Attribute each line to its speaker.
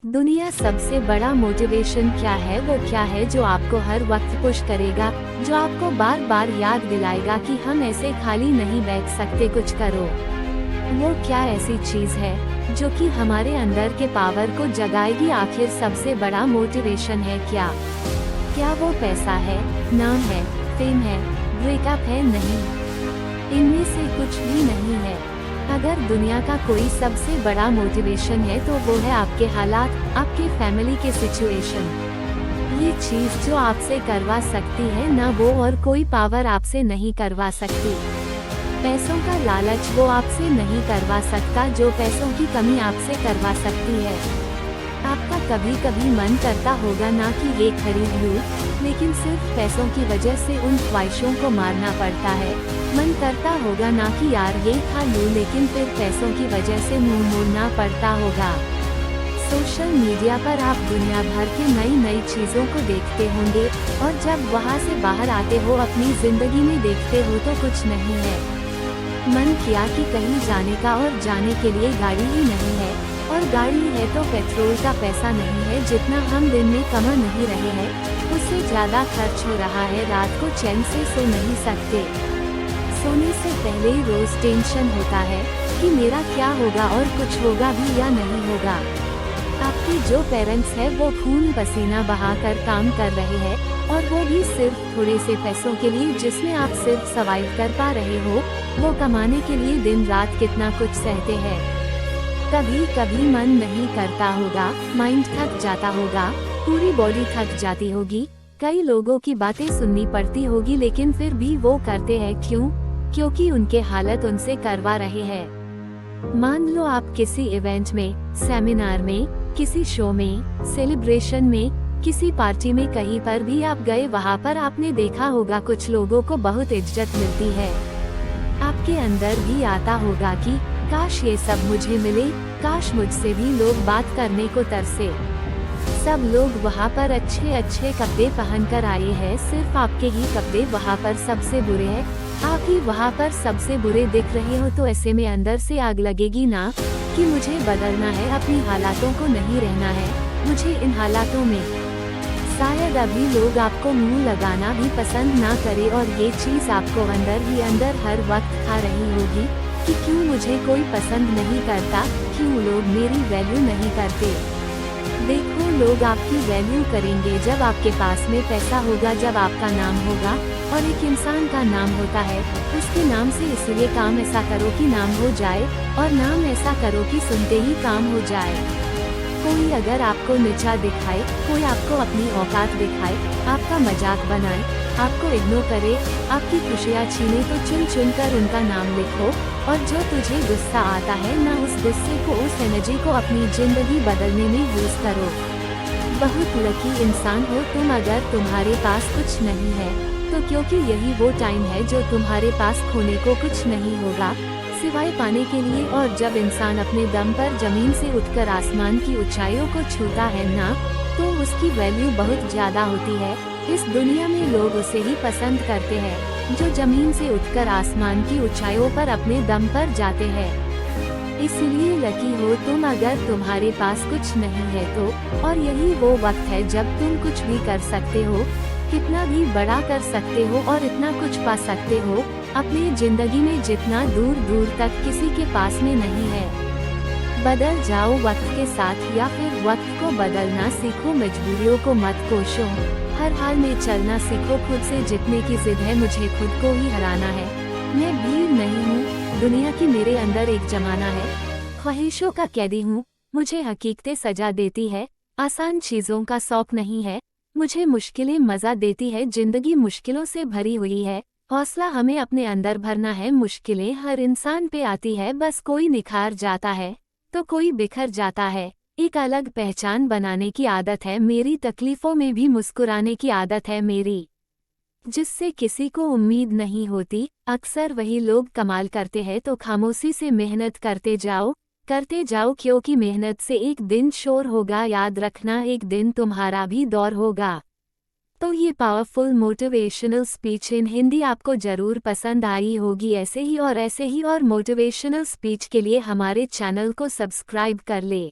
Speaker 1: दुनिया सबसे बड़ा मोटिवेशन क्या है? वो क्या है जो आपको हर वक्त पुश करेगा, जो आपको बार बार याद दिलाएगा कि हम ऐसे खाली नहीं बैठ सकते, कुछ करो। वो क्या ऐसी चीज है जो कि हमारे अंदर के पावर को जगाएगी? आखिर सबसे बड़ा मोटिवेशन है क्या? क्या वो पैसा है, नाम है, फेम है, ब्रेकअप है? नहीं, इनमें से कुछ भी नहीं है। अगर दुनिया का कोई सबसे बड़ा मोटिवेशन है तो वो है आपके हालात, आपके फैमिली के सिचुएशन। ये चीज जो आपसे करवा सकती है ना, वो और कोई पावर आपसे नहीं करवा सकती। पैसों का लालच वो आपसे नहीं करवा सकता जो पैसों की कमी आपसे करवा सकती है। आपका कभी कभी मन करता होगा ना कि ये खरीद लूं, लेकिन सिर्फ पैसों की वजह से उन ख्वाहिशों को मारना पड़ता है। मन करता होगा ना कि यार ये खा लूं, लेकिन फिर पैसों की वजह से मुंह मोड़ना पड़ता होगा। सोशल मीडिया पर आप दुनिया भर की नई नई चीज़ों को देखते होंगे, और जब वहां से बाहर आते हो अपनी जिंदगी में देखते हो तो कुछ नहीं है। मन किया कि कहीं जाने का, और जाने के लिए गाड़ी ही नहीं है, और गाड़ी है तो पेट्रोल का पैसा नहीं है। जितना हम दिन में कमा नहीं रहे हैं उससे ज़्यादा खर्च हो रहा है। रात को चैन से सो नहीं सकते। सोने से पहले ही रोज टेंशन होता है कि मेरा क्या होगा, और कुछ होगा भी या नहीं होगा। आपके जो पेरेंट्स हैं वो खून पसीना बहाकर काम कर रहे हैं, और वो भी सिर्फ थोड़े से पैसों के लिए, जिसमें आप सिर्फ सर्वाइव कर पा रहे हो। वो कमाने के लिए दिन रात कितना कुछ सहते हैं। कभी कभी मन नहीं करता होगा, माइंड थक जाता होगा, पूरी बॉडी थक जाती होगी, कई लोगों की बातें सुननी पड़ती होगी, लेकिन फिर भी वो करते हैं। क्यों? क्योंकि उनके हालत उनसे करवा रहे हैं। मान लो आप किसी इवेंट में, सेमिनार में, किसी शो में, सेलिब्रेशन में, किसी पार्टी में, कहीं पर भी आप गए, वहाँ पर आपने देखा होगा कुछ लोगों को बहुत इज्जत मिलती है। आपके अंदर भी आता होगा कि काश ये सब मुझे मिले, काश मुझसे भी लोग बात करने को तरसे। सब लोग वहाँ पर अच्छे अच्छे कपड़े पहनकर आए हैं, सिर्फ आपके ही कपड़े वहाँ पर सबसे बुरे हैं। आप ही वहाँ पर सबसे बुरे दिख रहे हो, तो ऐसे में अंदर से आग लगेगी ना कि मुझे बदलना है, अपनी हालातों को नहीं रहना है, मुझे इन हालातों में। शायद अभी लोग आपको मुंह लगाना भी पसंद ना करे, और ये चीज़ आपको अंदर ही अंदर हर वक्त खा रही होगी कि क्यों मुझे कोई पसंद नहीं करता, क्यों लोग मेरी वैल्यू नहीं करते। देखो, लोग आपकी वैल्यू करेंगे जब आपके पास में पैसा होगा, जब आपका नाम होगा। और एक इंसान का नाम होता है उसके नाम से, इसलिए काम ऐसा करो कि नाम हो जाए, और नाम ऐसा करो कि सुनते ही काम हो जाए। कोई अगर आपको नीचा दिखाए, कोई आपको अपनी औकात दिखाए, आपका मजाक बनाए, आपको इग्नोर करे, आपकी खुशियाँ छीने, तो चुन चुन कर उनका नाम लिखो, और जो तुझे गुस्सा आता है ना, उस गुस्से को, उस एनर्जी को अपनी जिंदगी बदलने में यूज करो। बहुत लकी इंसान हो तुम अगर तुम्हारे पास कुछ नहीं है तो, क्योंकि यही वो टाइम है जो तुम्हारे पास खोने को कुछ नहीं होगा सिवाय पाने के लिए। और जब इंसान अपने दम पर जमीन से उठकर आसमान की ऊंचाइयों को छूता है ना, तो उसकी वैल्यू बहुत ज्यादा होती है। इस दुनिया में लोग उसे ही पसंद करते हैं जो जमीन से उठकर आसमान की ऊंचाइयों पर अपने दम पर जाते हैं। इसलिए लकी हो तुम अगर तुम्हारे पास कुछ नहीं है तो, और यही वो वक्त है जब तुम कुछ भी कर सकते हो, कितना भी बड़ा कर सकते हो, और इतना कुछ पा सकते हो अपनी जिंदगी में जितना दूर दूर तक किसी के पास में नहीं है। बदल जाओ वक्त के साथ, या फिर वक्त को बदलना सीखो, मजबूरियों को मत कोसो, हर हाल में चलना सीखो। खुद से जीतने की जिद है, मुझे खुद को ही हराना है। मैं भीड़ नहीं हूँ दुनिया की, मेरे अंदर एक जमाना है। ख्वाहिशों का कैदी हूँ, मुझे हकीकतें सजा देती है। आसान चीजों का शौक नहीं है, मुझे मुश्किलें मजा देती है। जिंदगी मुश्किलों से भरी हुई है, हौसला हमें अपने अंदर भरना है। मुश्किलें हर इंसान पे आती है, बस कोई निखार जाता है तो कोई बिखर जाता है। एक अलग पहचान बनाने की आदत है मेरी, तकलीफों में भी मुस्कुराने की आदत है मेरी, जिससे किसी को उम्मीद नहीं होती। अक्सर वही लोग कमाल करते हैं, तो खामोशी से मेहनत करते जाओ, क्योंकि मेहनत से एक दिन शोर होगा। याद रखना, एक दिन तुम्हारा भी दौर होगा। तो ये powerful motivational speech in Hindi आपको जरूर पसंद आई होगी। ऐसे ही और मोटिवेशनल स्पीच के लिए हमारे चैनल को सब्सक्राइब कर ले।